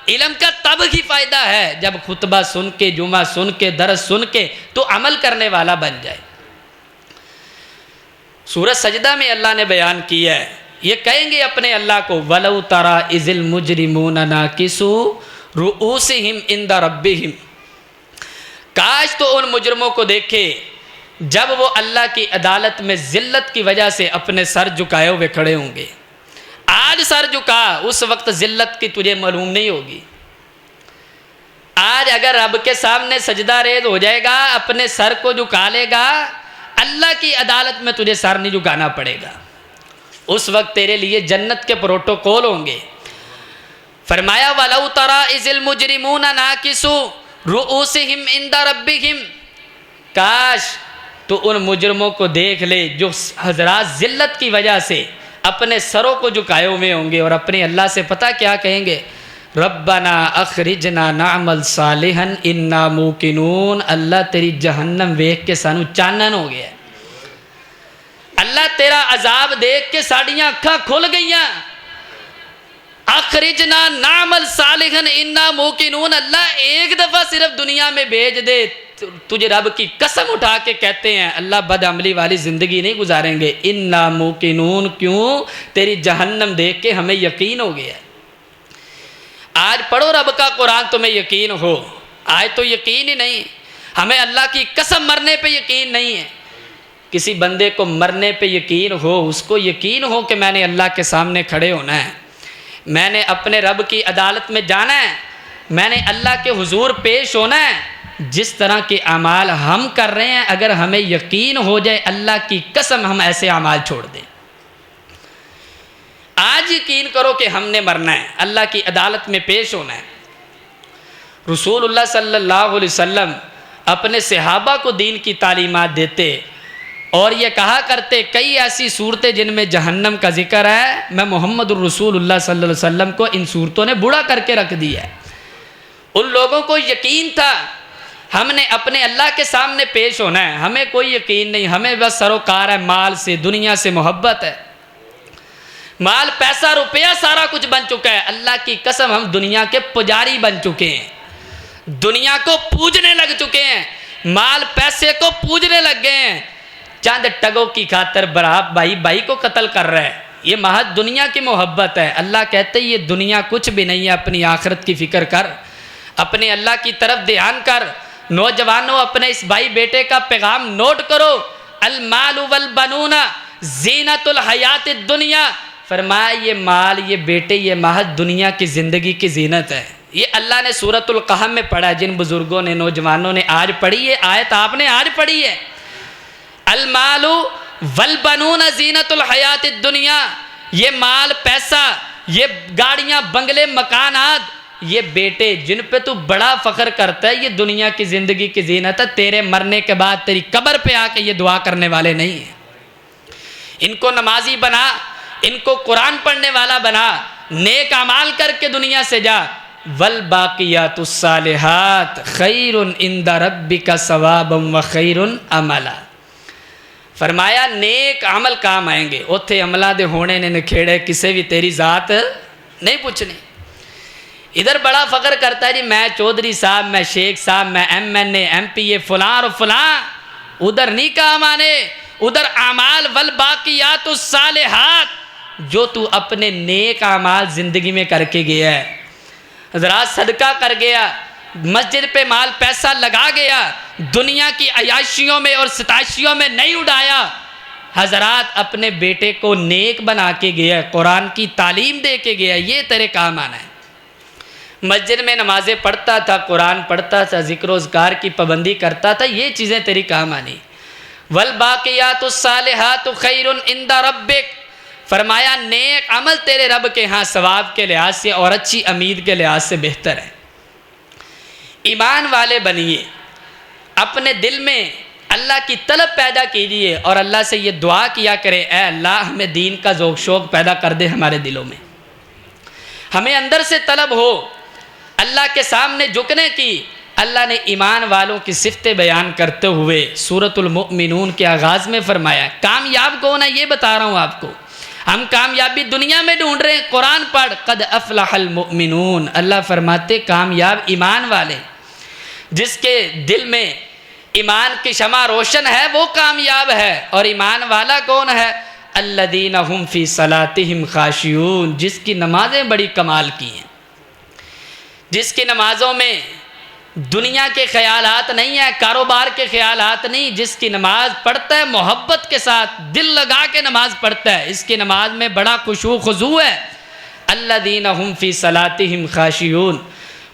علم کا تب ہی فائدہ ہے جب خطبہ سن کے، جمعہ سن کے، درس سن کے تو عمل کرنے والا بن جائے. سورہ سجدہ میں اللہ نے بیان کیا ہے، یہ کہیں گے اپنے اللہ کو، وَلَوْ تَرَى إِذِ الْمُجْرِمُونَ نَاكِسُوا رؤوسہم عند ربہم. کاش تو ان مجرموں کو دیکھے جب وہ اللہ کی عدالت میں ذلت کی وجہ سے اپنے سر جھکائے ہوئے کھڑے ہوں گے. آج سر جھکا، اس وقت ذلت کی تجھے معلوم نہیں ہوگی. آج اگر رب کے سامنے سجدہ ریز ہو جائے گا، اپنے سر کو جھکا لے گا، اللہ کی عدالت میں تجھے سر نہیں جھکانا پڑے گا. اس وقت تیرے لیے جنت کے پروٹوکول ہوں گے. فرمایا وَلَوْ تَرَى إِذِ الْمُجْرِمُونَ نَاكِسُوا رُؤُوسِهِمْ عِنْدَ رَبِّهِمْ. کاش تو ان مجرموں کو دیکھ لے جو حضرات ذلت کی وجہ سے اپنے سروں کو جھکائے ہوئے ہوں گے اور اپنے اللہ سے پتہ کیا کہیں گے؟ ربنا اخرجنا نعمل صالحا انا موقنون. اللہ تیری جہنم ویکھ کے سانو چانن ہو گیا. اللہ تیرا عذاب دیکھ کے ساڑیاں اکھاں کھل گئیاں، اخرجنا نعمل صالحا انا موقنون، اللہ ایک دفعہ صرف دنیا میں بھیج دے، تجھے رب کی قسم اٹھا کے کہتے ہیں اللہ بد عملی والی زندگی نہیں گزاریں گے، انا موقنون، کیوں؟ تیری جہنم دیکھ کے ہمیں یقین ہو گیا۔ آج پڑھو رب کا قرآن تمہیں یقین ہو، آج تو یقین ہی نہیں، ہمیں اللہ کی قسم مرنے پہ یقین نہیں ہے۔ کسی بندے کو مرنے پہ یقین ہو، اس کو یقین ہو کہ میں نے اللہ کے سامنے کھڑے ہونا ہے، میں نے اپنے رب کی عدالت میں جانا ہے، میں نے اللہ کے حضور پیش ہونا ہے، جس طرح کے اعمال ہم کر رہے ہیں اگر ہمیں یقین ہو جائے اللہ کی قسم ہم ایسے اعمال چھوڑ دیں۔ آج یقین کرو کہ ہم نے مرنا ہے، اللہ کی عدالت میں پیش ہونا ہے۔ رسول اللہ صلی اللہ علیہ وسلم اپنے صحابہ کو دین کی تعلیمات دیتے اور یہ کہا کرتے کئی ایسی صورتیں جن میں جہنم کا ذکر ہے، میں محمد الرسول اللہ صلی اللہ علیہ وسلم کو ان صورتوں نے بوڑھا کر کے رکھ دیا ہے۔ ان لوگوں کو یقین تھا ہم نے اپنے اللہ کے سامنے پیش ہونا ہے، ہمیں کوئی یقین نہیں، ہمیں بس سروکار ہے، مال سے، دنیا سے محبت ہے، مال پیسہ روپیہ سارا کچھ بن چکا ہے۔ اللہ کی قسم ہم دنیا کے پجاری بن چکے ہیں، دنیا کو پوجنے لگ چکے ہیں، مال پیسے کو پوجنے لگ گئے ہیں، چاند ٹگوں کی خاطر براب بھائی بھائی کو قتل کر رہا ہے، یہ محض دنیا کی محبت ہے۔ اللہ کہتے ہیں یہ دنیا کچھ بھی نہیں ہے، اپنی آخرت کی فکر کر، اپنے اللہ کی طرف دھیان کر۔ نوجوانوں اپنے اس بھائی بیٹے کا پیغام نوٹ کرو، المال والبنون زینت الحیات الدنیا، فرمایا یہ مال، یہ بیٹے، یہ محض دنیا کی زندگی کی زینت ہے۔ یہ اللہ نے سورۃ القحف میں پڑھا، جن بزرگوں نے، نوجوانوں نے آج پڑھی ہے آیت، آپ نے آج پڑھی ہے، المال والبنون زینت الحیات الدنیا، یہ مال پیسہ، یہ گاڑیاں بنگلے مکانات، یہ بیٹے جن پہ تو بڑا فخر کرتا ہے، یہ دنیا کی زندگی کی زینت ہے۔ تیرے مرنے کے بعد تیری قبر پہ آ کے یہ دعا کرنے والے نہیں ہیں۔ ان کو نمازی بنا، ان کو قرآن پڑھنے والا بنا، نیک اعمال کر کے دنیا سے جا۔ والباقیات الصالحات خیر عند ربک ثوابا وخیر عملا، فرمایا نیک عمل کام آئیں گے، اتھے عملہ دے ہونے نے نکھیڑے، کسے بھی تیری ذات نہیں پوچھنی۔ ادھر بڑا فخر کرتا ہے جی میں چودھری صاحب، میں شیخ صاحب، میں MNA MP فلاں اور فلاں، ادھر نہیں کام آنے، ادھر اعمال والباقیات الصالحات، جو تو اپنے نیک اعمال زندگی میں کر کے گیا ہے، حضرات صدقہ کر گیا، مسجد پہ مال پیسہ لگا گیا، دنیا کی عیاشیوں میں اور ستائشیوں میں نہیں اڑایا، حضرات اپنے بیٹے کو نیک بنا کے گیا، قرآن کی تعلیم دے کے گیا، یہ تیرے کام آنا ہے۔ مسجد میں نمازیں پڑھتا تھا، قرآن پڑھتا تھا، ذکر و اذکار کی پابندی کرتا تھا، یہ چیزیں تیری کام آنی۔ والباقیات الصالحات خیر عند ربک، فرمایا نیک عمل تیرے رب کے ہاں ثواب کے لحاظ سے اور اچھی امید کے لحاظ سے بہتر ہے۔ ایمان والے بنیے، اپنے دل میں اللہ کی طلب پیدا کیجیے اور اللہ سے یہ دعا کیا کرے، اے اللہ ہمیں دین کا ذوق شوق پیدا کر دے ہمارے دلوں میں، ہمیں اندر سے طلب ہو اللہ کے سامنے جھکنے کی۔ اللہ نے ایمان والوں کی صفتیں بیان کرتے ہوئے سورۃ المؤمنون کے آغاز میں فرمایا، کامیاب کون ہے یہ بتا رہا ہوں آپ کو، ہم کامیابی دنیا میں ڈھونڈ رہے ہیں، قرآن پڑھ، قد افلح المؤمنون، اللہ فرماتے کامیاب ایمان والے، جس کے دل میں ایمان کی شمع روشن ہے وہ کامیاب ہے۔ اور ایمان والا کون ہے؟ الذین هم فی صلاتہم خاشعون، جس کی نمازیں بڑی کمال کی ہیں، جس کی نمازوں میں دنیا کے خیالات نہیں ہیں، کاروبار کے خیالات نہیں، جس کی نماز پڑھتا ہے محبت کے ساتھ، دل لگا کے نماز پڑھتا ہے، اس کی نماز میں بڑا خشوع خضوع ہے۔ الذین هم فی صلاتہم خاشعون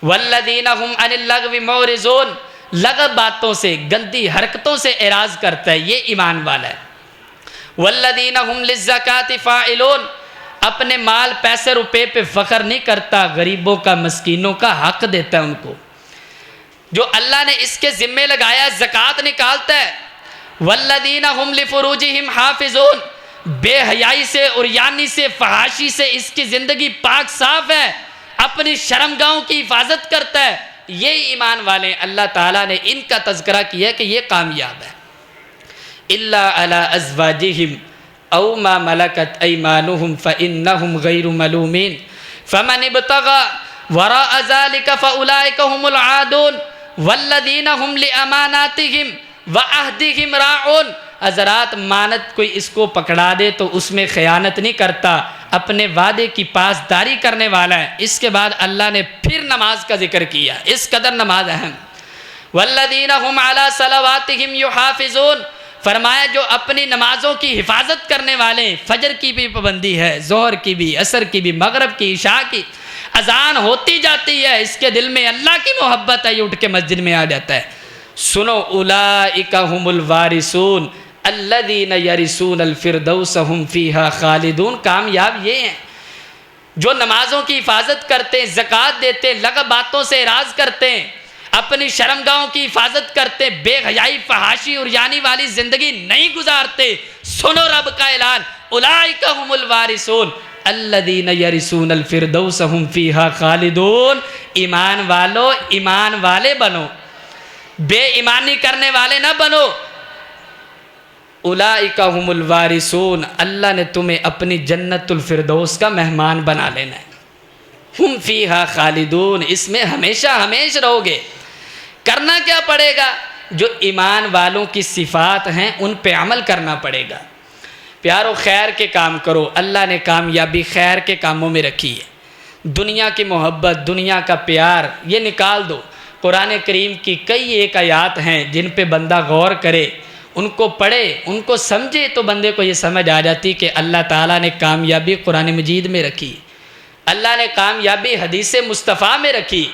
والذین هم عن اللغو معرضون، لغو باتوں سے، گندی حرکتوں سے اعراض کرتا ہے، یہ ایمان والا ہے۔ والذین هم للزکاۃ فاعلون، اپنے مال پیسے روپے پہ فخر نہیں کرتا، غریبوں کا مسکینوں کا حق دیتا ہے ان کو، جو اللہ نے اس کے ذمے لگایا زکوٰۃ نکالتا ہے۔ والذین هم لفروجہم حافظون، بے حیائی سے، عریانی سے، فحاشی سے اس کی زندگی پاک صاف ہے، اپنی شرمگاہوں کی حفاظت کرتا ہے، یہ ایمان والے، اللہ تعالیٰ نے ان کا تذکرہ کیا کہ یہ کامیاب ہے۔ الا علی ازواجہم، او ما ملکت ایمانہم فإنہم غیر ملومین فمن ابتغى وراء ذلك فأولئک هم العادون والذین هم لأماناتہم وعہدہم راعون۔ حضرات مانت کوئی اس کو پکڑا دے تو اس میں خیانت نہیں کرتا، اپنے وعدے کی پاسداری کرنے والا ہے۔ اس کے بعد اللہ نے پھر نماز کا ذکر کیا، اس قدر نماز اہم۔ والذین هم علی صلواتہم یحافظون، فرمایا جو اپنی نمازوں کی حفاظت کرنے والے ہیں۔ فجر کی بھی پابندی ہے، ظہر کی بھی، عصر کی بھی، مغرب کی، عشاء کی۔ اذان ہوتی جاتی ہے، اس کے دل میں اللہ کی محبت ہے، یہ اٹھ کے مسجد میں آ جاتا ہے۔ سنو، اولئک هم الوارثون الذین یرثون الفردوس هم فیہا خالدون۔ کامیاب یہ ہیں جو نمازوں کی حفاظت کرتے ہیں، زکوٰۃ دیتے ہیں، لغو باتوں سے اعراض کرتے ہیں، اپنی شرمگاہوں کی حفاظت کرتے، بے حیائی، فحاشی اور یعنی والی زندگی نہیں گزارتے۔ سنو رب کا اعلان، اولئک هم الوارثون الذین یرثون الفردوس هم فیہا خالدون۔ ایمان والو، ایمان والے بنو، بے ایمانی کرنے والے نہ بنو۔ اولئک هم الوارثون، اللہ نے تمہیں اپنی جنت الفردوس کا مہمان بنا لینا ہے۔ ہم فیہا خالدون، اس میں ہمیشہ ہمیشہ رہو گے۔ کرنا کیا پڑے گا؟ جو ایمان والوں کی صفات ہیں ان پہ عمل کرنا پڑے گا۔ پیارو، خیر کے کام کرو، اللہ نے کامیابی خیر کے کاموں میں رکھی ہے۔ دنیا کی محبت، دنیا کا پیار یہ نکال دو۔ قرآن کریم کی کئی ایک آیات ہیں جن پہ بندہ غور کرے، ان کو پڑھے، ان کو سمجھے تو بندے کو یہ سمجھ آ جاتی کہ اللہ تعالیٰ نے کامیابی قرآن مجید میں رکھی، اللہ نے کامیابی حدیث مصطفیٰ میں رکھی۔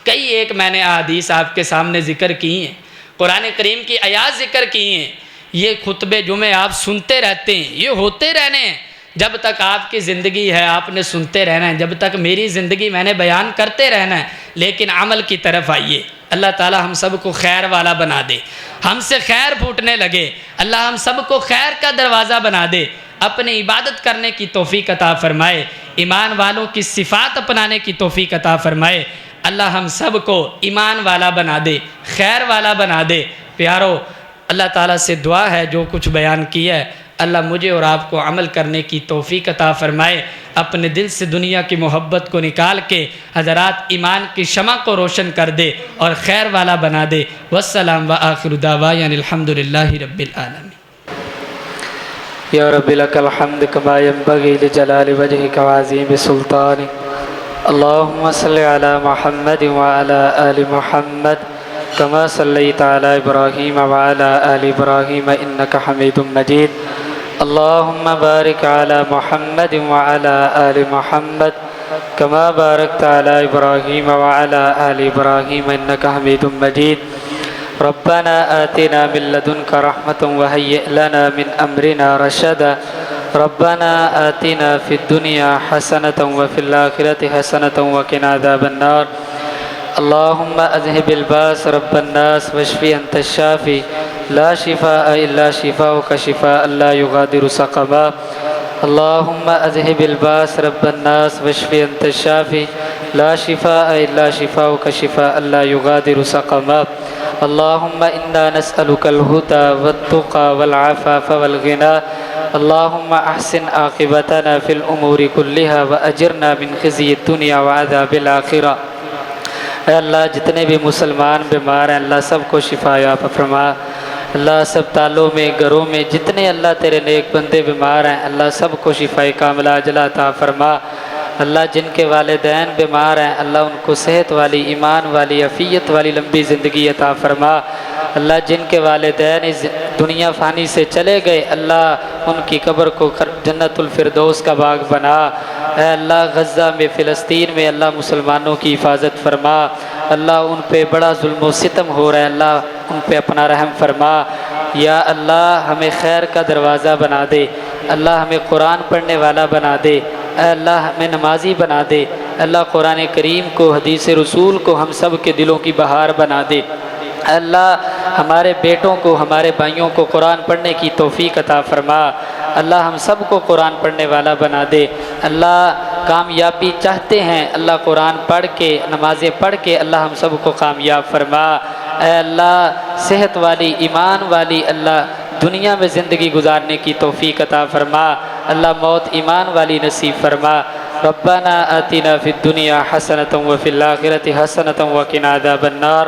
کئی ایک میں نے احادیث آپ کے سامنے ذکر کی ہیں، قرآن کریم کی آیات ذکر کی ہیں۔ یہ خطبے جمعے آپ سنتے رہتے ہیں، یہ ہوتے رہنے ہیں جب تک آپ کی زندگی ہے، آپ نے سنتے رہنا ہے۔ جب تک میری زندگی میں نے بیان کرتے رہنا ہے، لیکن عمل کی طرف آئیے۔ اللہ تعالی ہم سب کو خیر والا بنا دے، ہم سے خیر پھوٹنے لگے، اللہ ہم سب کو خیر کا دروازہ بنا دے، اپنی عبادت کرنے کی توفیق عطا فرمائے، ایمان والوں کی صفات اپنانے کی توفیق عطا فرمائے۔ اللہ ہم سب کو ایمان والا بنا دے، خیر والا بنا دے۔ پیارو، اللہ تعالیٰ سے دعا ہے جو کچھ بیان کیا ہے اللہ مجھے اور آپ کو عمل کرنے کی توفیق عطا فرمائے، اپنے دل سے دنیا کی محبت کو نکال کے حضرات ایمان کی شمع کو روشن کر دے اور خیر والا بنا دے۔ والسلام وآخر دعوانا الحمدللہ رب العالمین۔ یا رب لک الحمد کما ینبغی لجلال وجہک وعظیم سلطانک، اللہم صلی علی محمد وعلی آل محمد کما صلیت علی ابراہیم وعلی آل ابراہیم انک حمید مجید، اللہم بارک علی محمد وعلی آل محمد کما بارکت علی ابراہیم وعلی آل ابراہیم انک حمید مجید۔ ربنا آتنا من لدنک رحمۃ وہیئ لنا من امرنا رشدا، ربنا آتنا فی الدنیا حسنۃ وفی الآخرۃ حسنۃ وقنا عذاب النار، اللہم اذہب الباس رب الناس واشفی انت الشافی لا شفاء الا شفاؤک شفاء لا یغادر سقما، اللہم اذہب الباس رب الناس واشفی انت الشافی لا شفاء الا شفاؤک شفاء لا یغادر سقما، اللہم انا نسألک الہدی والتقی والعفاف والغنی، اللہم احسن عاقبتنا فی الامور کلہا واجرنا من خزی الدنیا وعذاب الآخرہ۔ اے اللہ جتنے بھی مسلمان بیمار ہیں اللہ سب کو شفا یاب فرما، اللہ اسپتالوں میں گھروں میں جتنے اللہ تیرے نیک بندے بیمار ہیں اللہ سب کو شفا کاملہ عاجلہ عطا فرما، اللہ جن کے والدین بیمار ہیں اللہ ان کو صحت والی، ایمان والی، عافیت والی لمبی زندگی عطا فرما، اللہ جن کے والدین اس دنیا فانی سے چلے گئے اللہ ان کی قبر کو جنت الفردوس کا باغ بنا، اے اللہ غزہ میں فلسطین میں اللہ مسلمانوں کی حفاظت فرما، اللہ ان پہ بڑا ظلم و ستم ہو رہا ہے اللہ ان پہ اپنا رحم فرما، یا اللہ ہمیں خیر کا دروازہ بنا دے، اللہ ہمیں قرآن پڑھنے والا بنا دے، اے اللہ ہمیں نمازی بنا دے، اللہ قرآن کریم کو، حدیث رسول کو ہم سب کے دلوں کی بہار بنا دے، اے اللہ ہمارے بیٹوں کو، ہمارے بھائیوں کو قرآن پڑھنے کی توفیق عطا فرما، اللہ ہم سب کو قرآن پڑھنے والا بنا دے، اللہ کامیابی چاہتے ہیں اللہ قرآن پڑھ کے، نمازیں پڑھ کے اللہ ہم سب کو کامیاب فرما، اے اللہ صحت والی، ایمان والی، اللہ دنیا میں زندگی گزارنے کی توفیق عطا فرما، اللہ موت ایمان والی نصیب فرما۔ ربنا آتنا فی الدنیا حسنۃ وفی الآخرۃ حسنۃ وقنا عذاب النار۔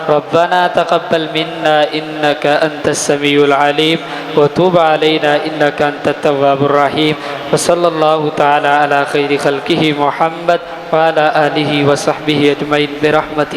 ربنا تقبل منا انك انت السميع العليم وتوب علينا انك انت التواب الرحيم، وصلى الله تعالى على خير خلقه محمد وعلى آله وصحبه اجمعين برحمتك